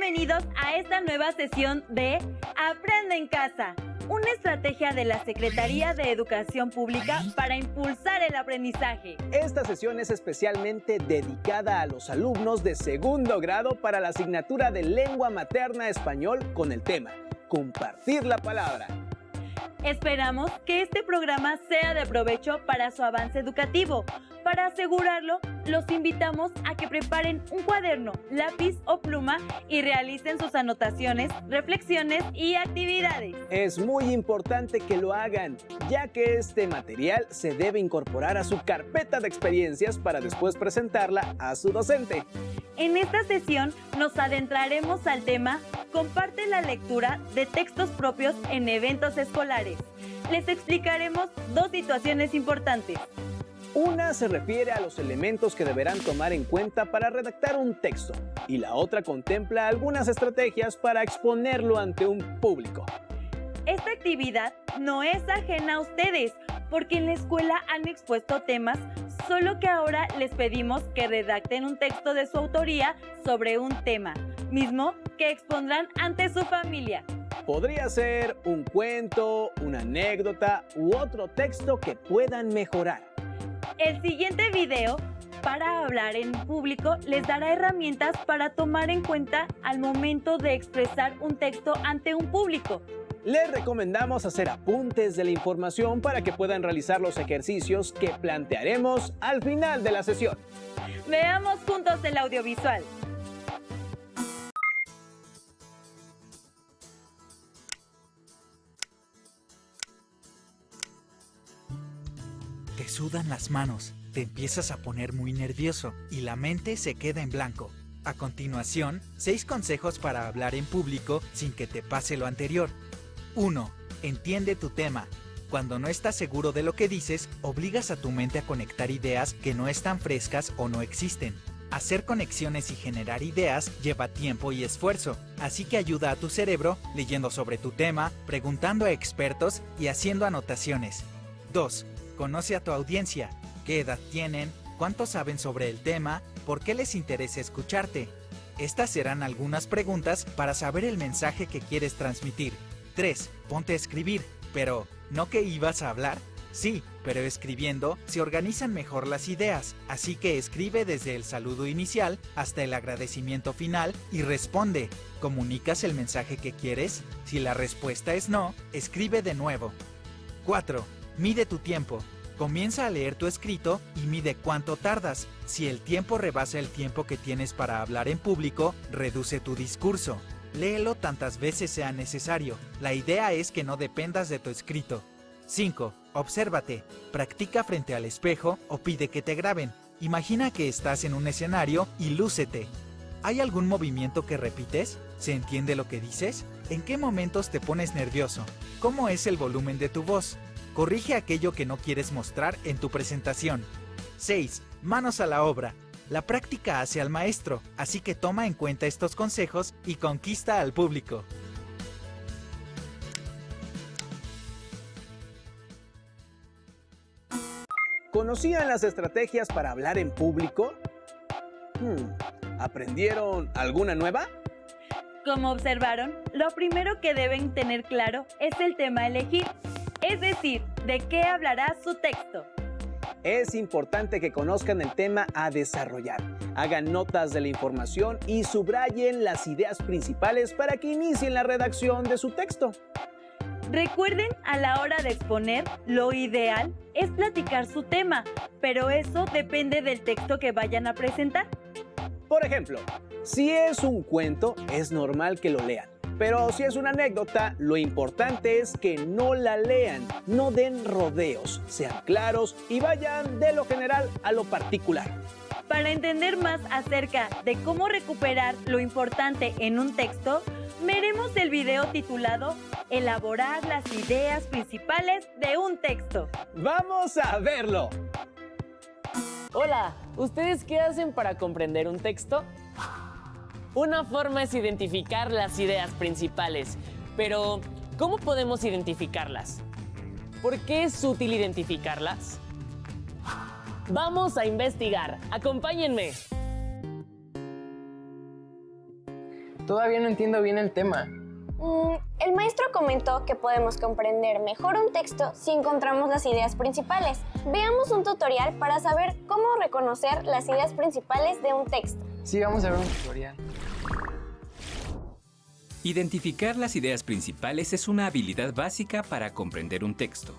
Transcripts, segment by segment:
bienvenidos a esta nueva sesión de Aprende en Casa, una estrategia de la Secretaría de Educación Pública para impulsar el aprendizaje. Esta sesión es especialmente dedicada a los alumnos de segundo grado para la asignatura de Lengua Materna Español con el tema Compartir la Palabra. Esperamos que este programa sea de provecho para su avance educativo. Para asegurarlo, los invitamos a que preparen un cuaderno, lápiz o pluma y realicen sus anotaciones, reflexiones y actividades. Es muy importante que lo hagan, ya que este material se debe incorporar a su carpeta de experiencias para después presentarla a su docente. En esta sesión nos adentraremos al tema Comparte la lectura de textos propios en eventos escolares. Les explicaremos dos situaciones importantes. Una se refiere a los elementos que deberán tomar en cuenta para redactar un texto y la otra contempla algunas estrategias para exponerlo ante un público. Esta actividad no es ajena a ustedes, porque en la escuela han expuesto temas, solo que ahora les pedimos que redacten un texto de su autoría sobre un tema, mismo que expondrán ante su familia. Podría ser un cuento, una anécdota u otro texto que puedan mejorar. El siguiente video, para hablar en público, les dará herramientas para tomar en cuenta al momento de expresar un texto ante un público. Les recomendamos hacer apuntes de la información para que puedan realizar los ejercicios que plantearemos al final de la sesión. Veamos juntos el audiovisual. Te sudan las manos, te empiezas a poner muy nervioso y la mente se queda en blanco. A continuación, 6 consejos para hablar en público sin que te pase lo anterior. 1. Entiende tu tema. Cuando no estás seguro de lo que dices, obligas a tu mente a conectar ideas que no están frescas o no existen. Hacer conexiones y generar ideas lleva tiempo y esfuerzo, así que ayuda a tu cerebro leyendo sobre tu tema, preguntando a expertos y haciendo anotaciones. 2. Conoce a tu audiencia. ¿Qué edad tienen? ¿Cuánto saben sobre el tema? ¿Por qué les interesa escucharte? Estas serán algunas preguntas para saber el mensaje que quieres transmitir. 3. Ponte a escribir. Pero, ¿no que ibas a hablar? Sí, pero escribiendo se organizan mejor las ideas, así que escribe desde el saludo inicial hasta el agradecimiento final y responde. ¿Comunicas el mensaje que quieres? Si la respuesta es no, escribe de nuevo. 4. Mide tu tiempo. Comienza a leer tu escrito y mide cuánto tardas. Si el tiempo rebasa el tiempo que tienes para hablar en público, reduce tu discurso. Léelo tantas veces sea necesario. La idea es que no dependas de tu escrito. 5. Obsérvate. Practica frente al espejo o pide que te graben. Imagina que estás en un escenario y lúcete. ¿Hay algún movimiento que repites? ¿Se entiende lo que dices? ¿En qué momentos te pones nervioso? ¿Cómo es el volumen de tu voz? Corrige aquello que no quieres mostrar en tu presentación. 6. Manos a la obra. La práctica hace al maestro, así que toma en cuenta estos consejos y conquista al público. ¿Conocían las estrategias para hablar en público? ¿Aprendieron alguna nueva? Como observaron, lo primero que deben tener claro es el tema a elegir, es decir, de qué hablará su texto. Es importante que conozcan el tema a desarrollar, hagan notas de la información y subrayen las ideas principales para que inicien la redacción de su texto. Recuerden, a la hora de exponer, lo ideal es platicar su tema, pero eso depende del texto que vayan a presentar. Por ejemplo, si es un cuento, es normal que lo lean. Pero si es una anécdota, lo importante es que no la lean, no den rodeos, sean claros y vayan de lo general a lo particular. Para entender más acerca de cómo recuperar lo importante en un texto, veremos el video titulado Elaborar las ideas principales de un texto. ¡Vamos a verlo! Hola, ¿ustedes qué hacen para comprender un texto? Una forma es identificar las ideas principales, pero ¿cómo podemos identificarlas? ¿Por qué es útil identificarlas? Vamos a investigar. ¡Acompáñenme! Todavía no entiendo bien el tema. El maestro comentó que podemos comprender mejor un texto si encontramos las ideas principales. Veamos un tutorial para saber cómo reconocer las ideas principales de un texto. Sí, vamos a ver un tutorial. Identificar las ideas principales es una habilidad básica para comprender un texto.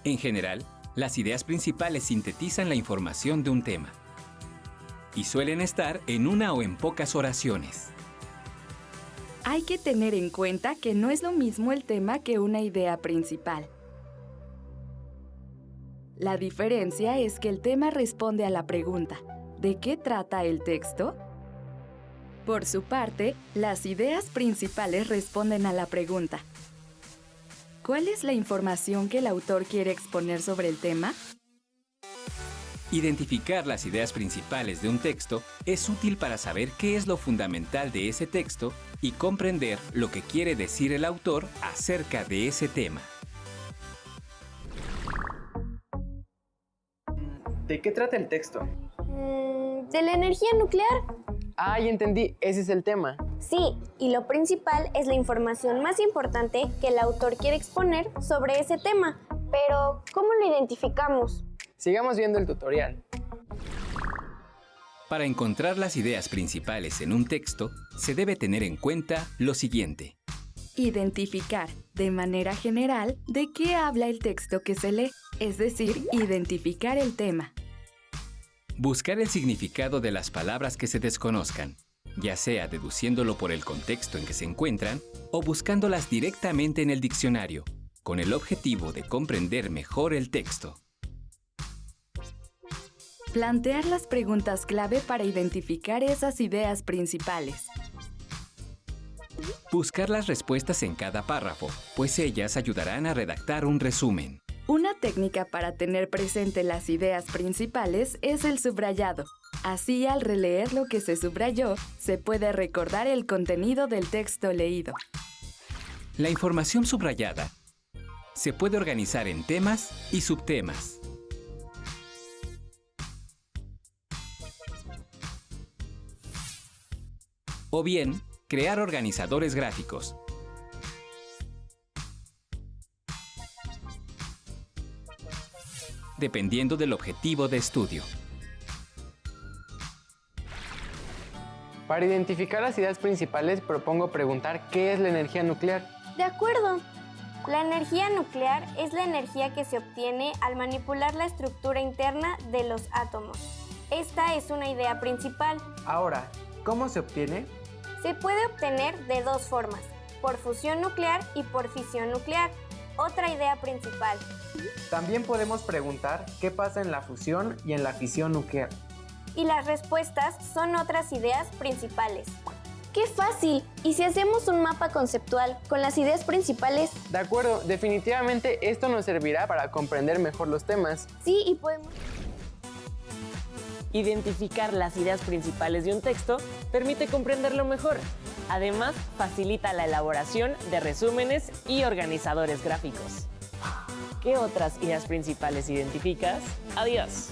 En general, las ideas principales sintetizan la información de un tema y suelen estar en una o en pocas oraciones. Hay que tener en cuenta que no es lo mismo el tema que una idea principal. La diferencia es que el tema responde a la pregunta, ¿de qué trata el texto? Por su parte, las ideas principales responden a la pregunta, ¿cuál es la información que el autor quiere exponer sobre el tema? Identificar las ideas principales de un texto es útil para saber qué es lo fundamental de ese texto y comprender lo que quiere decir el autor acerca de ese tema. ¿De qué trata el texto? ¿De la energía nuclear? Ah, ya entendí, ese es el tema. Sí, y lo principal es la información más importante que el autor quiere exponer sobre ese tema. Pero, ¿cómo lo identificamos? Sigamos viendo el tutorial. Para encontrar las ideas principales en un texto, se debe tener en cuenta lo siguiente. Identificar, de manera general, de qué habla el texto que se lee, es decir, identificar el tema. Buscar el significado de las palabras que se desconozcan, ya sea deduciéndolo por el contexto en que se encuentran o buscándolas directamente en el diccionario, con el objetivo de comprender mejor el texto. Plantear las preguntas clave para identificar esas ideas principales. Buscar las respuestas en cada párrafo, pues ellas ayudarán a redactar un resumen. Una técnica para tener presente las ideas principales es el subrayado. Así, al releer lo que se subrayó, se puede recordar el contenido del texto leído. La información subrayada se puede organizar en temas y subtemas. O bien, crear organizadores gráficos. Dependiendo del objetivo de estudio. Para identificar las ideas principales, propongo preguntar ¿qué es la energía nuclear? De acuerdo. La energía nuclear es la energía que se obtiene al manipular la estructura interna de los átomos. Esta es una idea principal. Ahora, ¿cómo se obtiene? Se puede obtener de dos formas, por fusión nuclear y por fisión nuclear. Otra idea principal. También podemos preguntar qué pasa en la fusión y en la fisión nuclear. Y las respuestas son otras ideas principales. ¡Qué fácil! ¿Y si hacemos un mapa conceptual con las ideas principales? De acuerdo, definitivamente esto nos servirá para comprender mejor los temas. Sí, y podemos... Identificar las ideas principales de un texto permite comprenderlo mejor. Además, facilita la elaboración de resúmenes y organizadores gráficos. ¿Qué otras ideas principales identificas? Adiós.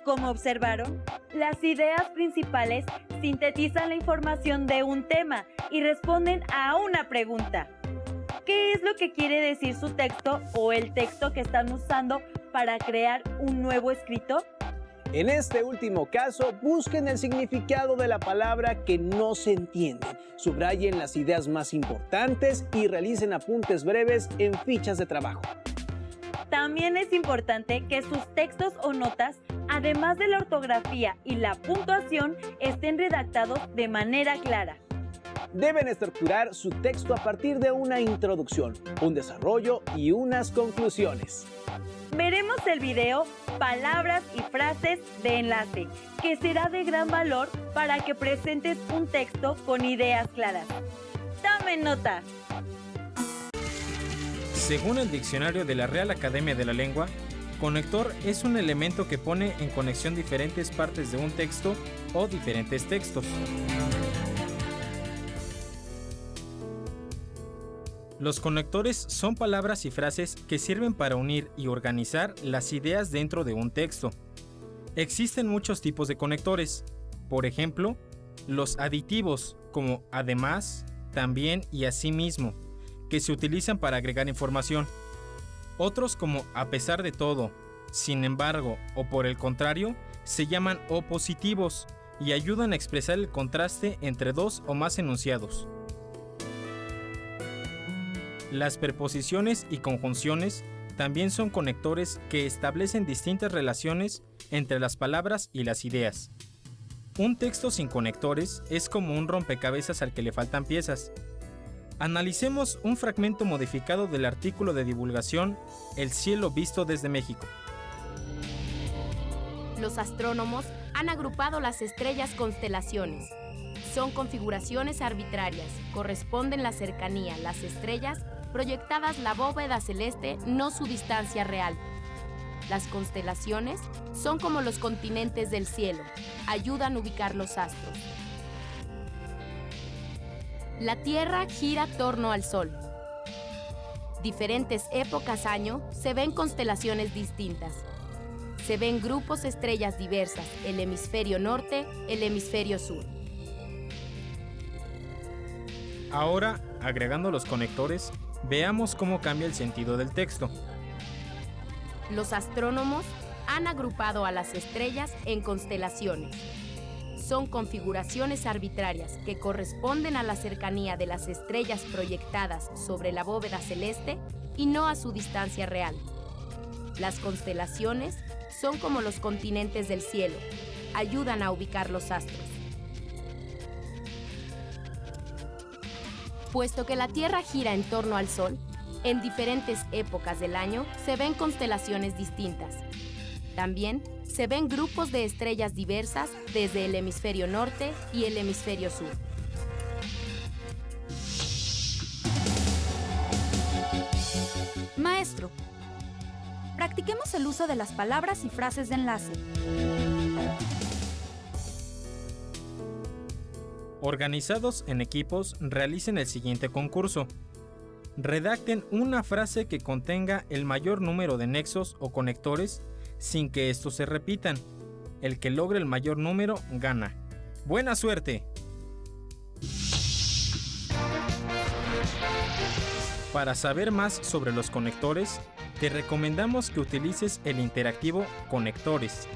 Como observaron, las ideas principales sintetizan la información de un tema y responden a una pregunta. ¿Qué es lo que quiere decir su texto o el texto que están usando para crear un nuevo escrito? En este último caso, busquen el significado de la palabra que no se entiende, subrayen las ideas más importantes y realicen apuntes breves en fichas de trabajo. También es importante que sus textos o notas, además de la ortografía y la puntuación, estén redactados de manera clara. Deben estructurar su texto a partir de una introducción, un desarrollo y unas conclusiones. Veremos el video Palabras y frases de enlace, que será de gran valor para que presentes un texto con ideas claras. ¡Tomen nota! Según el diccionario de la Real Academia de la Lengua, conector es un elemento que pone en conexión diferentes partes de un texto o diferentes textos. Los conectores son palabras y frases que sirven para unir y organizar las ideas dentro de un texto. Existen muchos tipos de conectores. Por ejemplo, los aditivos, como además, también y asimismo, que se utilizan para agregar información. Otros como a pesar de todo, sin embargo o por el contrario, se llaman opositivos y ayudan a expresar el contraste entre dos o más enunciados. Las preposiciones y conjunciones también son conectores que establecen distintas relaciones entre las palabras y las ideas. Un texto sin conectores es como un rompecabezas al que le faltan piezas. Analicemos un fragmento modificado del artículo de divulgación El cielo visto desde México. Los astrónomos han agrupado las estrellas constelaciones. Son configuraciones arbitrarias, corresponden la cercanía, las estrellas, proyectadas la bóveda celeste, no su distancia real. Las constelaciones son como los continentes del cielo, ayudan a ubicar los astros. La Tierra gira torno al Sol. Diferentes épocas año se ven constelaciones distintas. Se ven grupos estrellas diversas, el hemisferio norte, el hemisferio sur. Ahora, agregando los conectores, veamos cómo cambia el sentido del texto. Los astrónomos han agrupado a las estrellas en constelaciones. Son configuraciones arbitrarias que corresponden a la cercanía de las estrellas proyectadas sobre la bóveda celeste y no a su distancia real. Las constelaciones son como los continentes del cielo, ayudan a ubicar los astros. Puesto que la Tierra gira en torno al Sol, en diferentes épocas del año se ven constelaciones distintas. También se ven grupos de estrellas diversas desde el hemisferio norte y el hemisferio sur. Maestro, practiquemos el uso de las palabras y frases de enlace. Organizados en equipos, realicen el siguiente concurso. Redacten una frase que contenga el mayor número de nexos o conectores sin que estos se repitan. El que logre el mayor número gana. ¡Buena suerte! Para saber más sobre los conectores, te recomendamos que utilices el interactivo Conectores,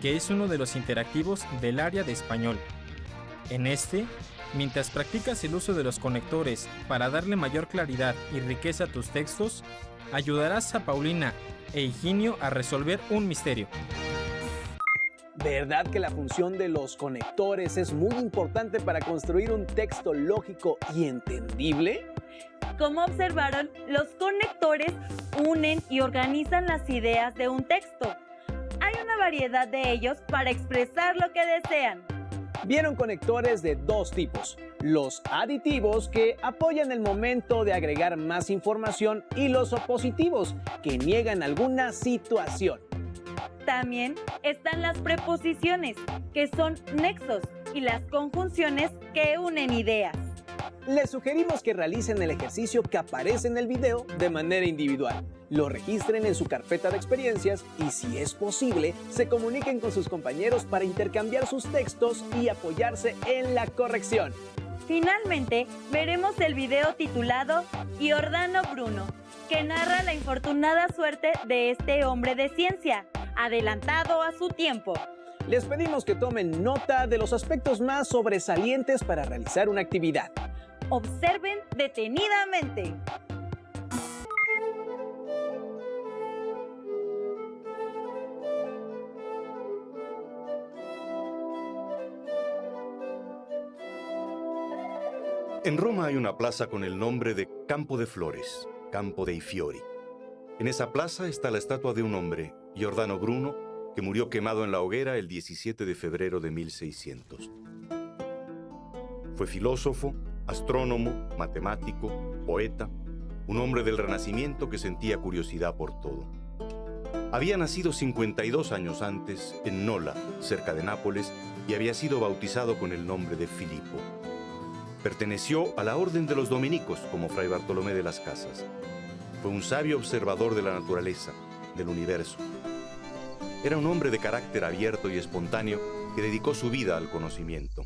que es uno de los interactivos del área de español. En este, mientras practicas el uso de los conectores para darle mayor claridad y riqueza a tus textos, ayudarás a Paulina e Higinio a resolver un misterio. ¿Verdad que la función de los conectores es muy importante para construir un texto lógico y entendible? Como observaron, los conectores unen y organizan las ideas de un texto. Hay una variedad de ellos para expresar lo que desean. Vieron conectores de dos tipos: los aditivos, que apoyan el momento de agregar más información, y los opositivos, que niegan alguna situación. También están las preposiciones, que son nexos, y las conjunciones, que unen ideas. Les sugerimos que realicen el ejercicio que aparece en el video de manera individual. Lo registren en su carpeta de experiencias y, si es posible, se comuniquen con sus compañeros para intercambiar sus textos y apoyarse en la corrección. Finalmente, veremos el video titulado Giordano Bruno, que narra la infortunada suerte de este hombre de ciencia, adelantado a su tiempo. Les pedimos que tomen nota de los aspectos más sobresalientes para realizar una actividad. Observen detenidamente. En Roma hay una plaza con el nombre de Campo de Flores, Campo dei Fiori. En esa plaza está la estatua de un hombre, Giordano Bruno, que murió quemado en la hoguera el 17 de febrero de 1600. Fue filósofo, astrónomo, matemático, poeta, un hombre del Renacimiento que sentía curiosidad por todo. Había nacido 52 años antes en Nola, cerca de Nápoles, y había sido bautizado con el nombre de Filipo. Perteneció a la orden de los dominicos como Fray Bartolomé de las Casas. Fue un sabio observador de la naturaleza, del universo. Era un hombre de carácter abierto y espontáneo que dedicó su vida al conocimiento.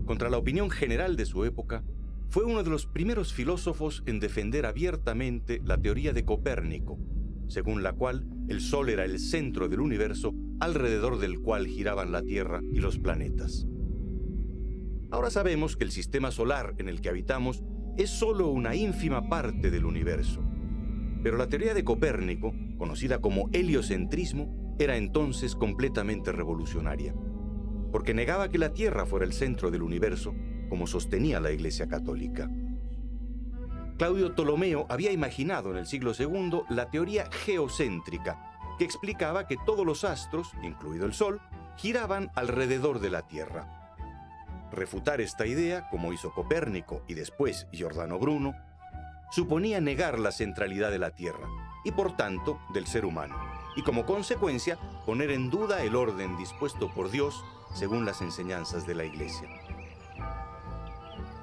contra la opinión general de su época, fue uno de los primeros filósofos en defender abiertamente la teoría de Copérnico, según la cual el Sol era el centro del universo alrededor del cual giraban la Tierra y los planetas. Ahora sabemos que el sistema solar en el que habitamos es solo una ínfima parte del universo, pero la teoría de Copérnico, conocida como heliocentrismo, era entonces completamente revolucionaria, porque negaba que la Tierra fuera el centro del universo, como sostenía la Iglesia Católica. Claudio Ptolomeo había imaginado en el siglo II la teoría geocéntrica, que explicaba que todos los astros, incluido el Sol, giraban alrededor de la Tierra. Refutar esta idea, como hizo Copérnico y después Giordano Bruno, suponía negar la centralidad de la Tierra y, por tanto, del ser humano, y como consecuencia, poner en duda el orden dispuesto por Dios según las enseñanzas de la Iglesia.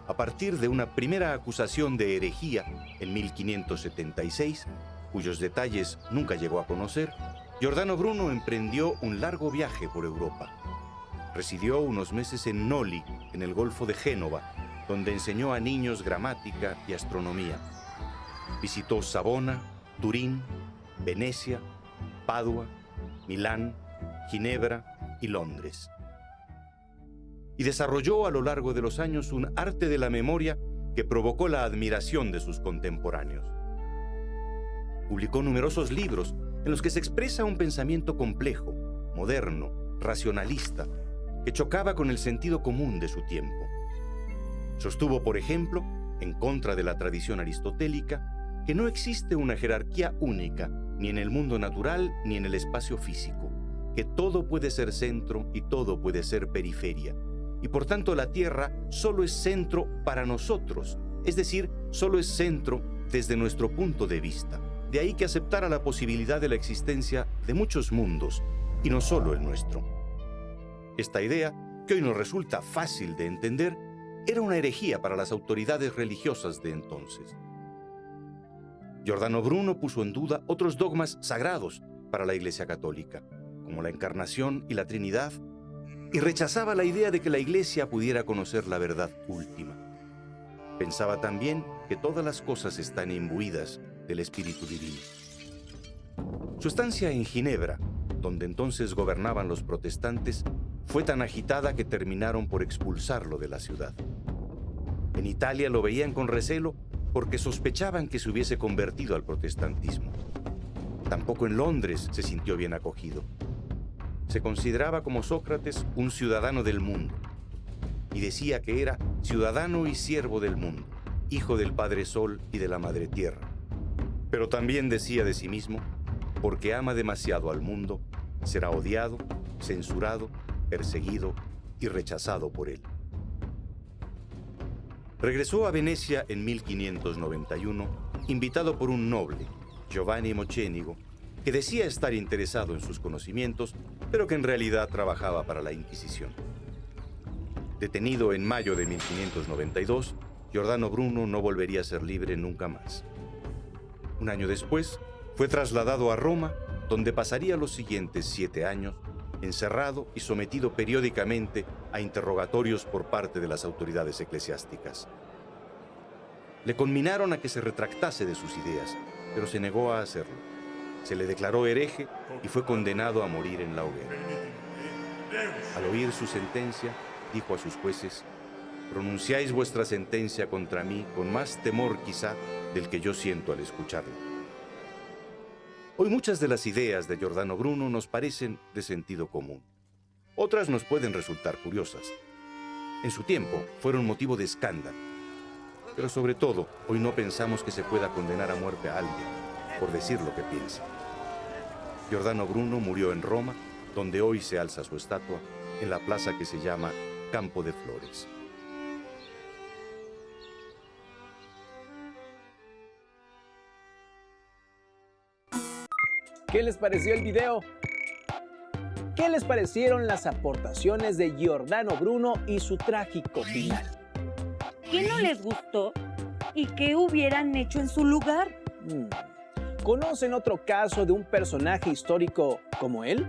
A partir de una primera acusación de herejía en 1576, cuyos detalles nunca llegó a conocer, Giordano Bruno emprendió un largo viaje por Europa. Residió unos meses en Noli, en el Golfo de Génova, donde enseñó a niños gramática y astronomía. Visitó Savona, Turín, Venecia, Padua, Milán, Ginebra y Londres. Y desarrolló a lo largo de los años un arte de la memoria que provocó la admiración de sus contemporáneos. Publicó numerosos libros en los que se expresa un pensamiento complejo, moderno, racionalista, que chocaba con el sentido común de su tiempo. Sostuvo, por ejemplo, en contra de la tradición aristotélica, que no existe una jerarquía única, ni en el mundo natural ni en el espacio físico, que todo puede ser centro y todo puede ser periferia, y por tanto la Tierra solo es centro para nosotros, es decir, solo es centro desde nuestro punto de vista. De ahí que aceptara la posibilidad de la existencia de muchos mundos, y no solo el nuestro. Esta idea, que hoy nos resulta fácil de entender, era una herejía para las autoridades religiosas de entonces. Giordano Bruno puso en duda otros dogmas sagrados para la Iglesia Católica, como la Encarnación y la Trinidad, y rechazaba la idea de que la Iglesia pudiera conocer la verdad última. Pensaba también que todas las cosas están imbuidas del Espíritu Divino. Su estancia en Ginebra, donde entonces gobernaban los protestantes, fue tan agitada que terminaron por expulsarlo de la ciudad. En Italia lo veían con recelo porque sospechaban que se hubiese convertido al protestantismo. Tampoco en Londres se sintió bien acogido. Se consideraba como Sócrates un ciudadano del mundo y decía que era ciudadano y siervo del mundo, hijo del Padre Sol y de la Madre Tierra. Pero también decía de sí mismo, porque ama demasiado al mundo, será odiado, censurado, perseguido y rechazado por él. Regresó a Venecia en 1591, invitado por un noble, Giovanni Mocenigo, que decía estar interesado en sus conocimientos, pero que en realidad trabajaba para la Inquisición. Detenido en mayo de 1592, Giordano Bruno no volvería a ser libre nunca más. Un año después, fue trasladado a Roma, donde pasaría los siguientes 7 años, encerrado y sometido periódicamente a interrogatorios por parte de las autoridades eclesiásticas. Le conminaron a que se retractase de sus ideas, pero se negó a hacerlo. Se le declaró hereje y fue condenado a morir en la hoguera. Al oír su sentencia, dijo a sus jueces: «Pronunciáis vuestra sentencia contra mí con más temor quizá del que yo siento al escucharla». Hoy muchas de las ideas de Giordano Bruno nos parecen de sentido común. Otras nos pueden resultar curiosas. En su tiempo fueron motivo de escándalo. Pero sobre todo, hoy no pensamos que se pueda condenar a muerte a alguien por decir lo que piensa. Giordano Bruno murió en Roma, donde hoy se alza su estatua, en la plaza que se llama Campo de Flores. ¿Qué les pareció el video? ¿Qué les parecieron las aportaciones de Giordano Bruno y su trágico final? ¿Qué no les gustó? ¿Y qué hubieran hecho en su lugar? ¿Conocen otro caso de un personaje histórico como él?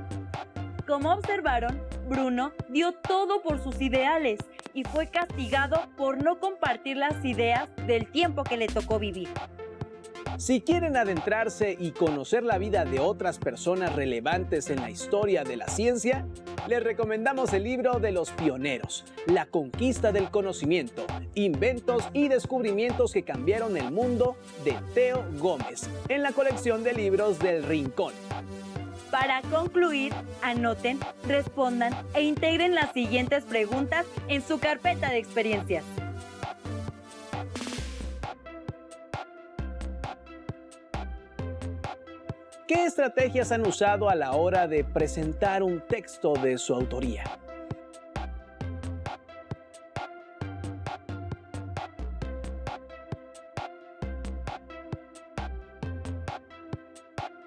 Como observaron, Bruno dio todo por sus ideales y fue castigado por no compartir las ideas del tiempo que le tocó vivir. Si quieren adentrarse y conocer la vida de otras personas relevantes en la historia de la ciencia, les recomendamos el libro de los pioneros, La conquista del conocimiento, inventos y descubrimientos que cambiaron el mundo, de Teo Gómez, en la colección de libros del Rincón. Para concluir, anoten, respondan e integren las siguientes preguntas en su carpeta de experiencias. ¿Qué estrategias han usado a la hora de presentar un texto de su autoría?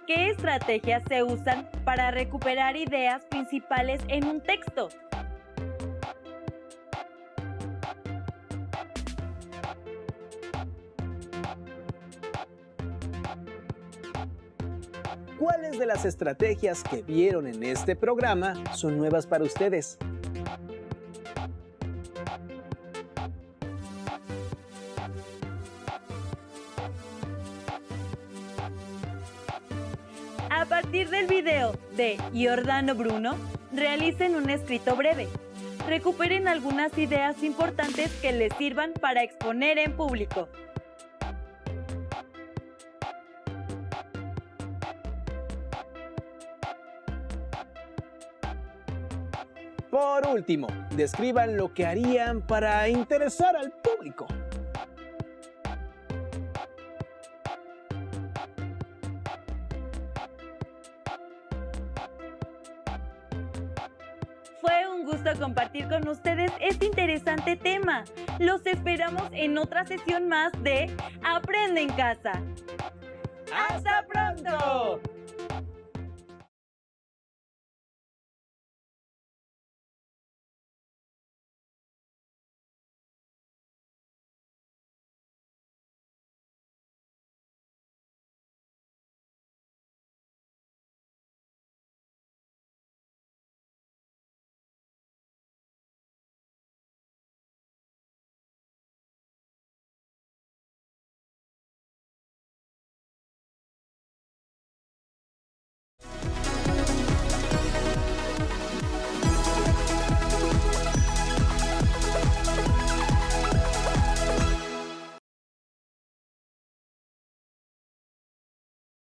¿Qué estrategias se usan para recuperar ideas principales en un texto? ¿Cuáles de las estrategias que vieron en este programa son nuevas para ustedes? A partir del video de Giordano Bruno, realicen un escrito breve. Recuperen algunas ideas importantes que les sirvan para exponer en público. Por último, describan lo que harían para interesar al público. Fue un gusto compartir con ustedes este interesante tema. Los esperamos en otra sesión más de Aprende en Casa. ¡Hasta pronto!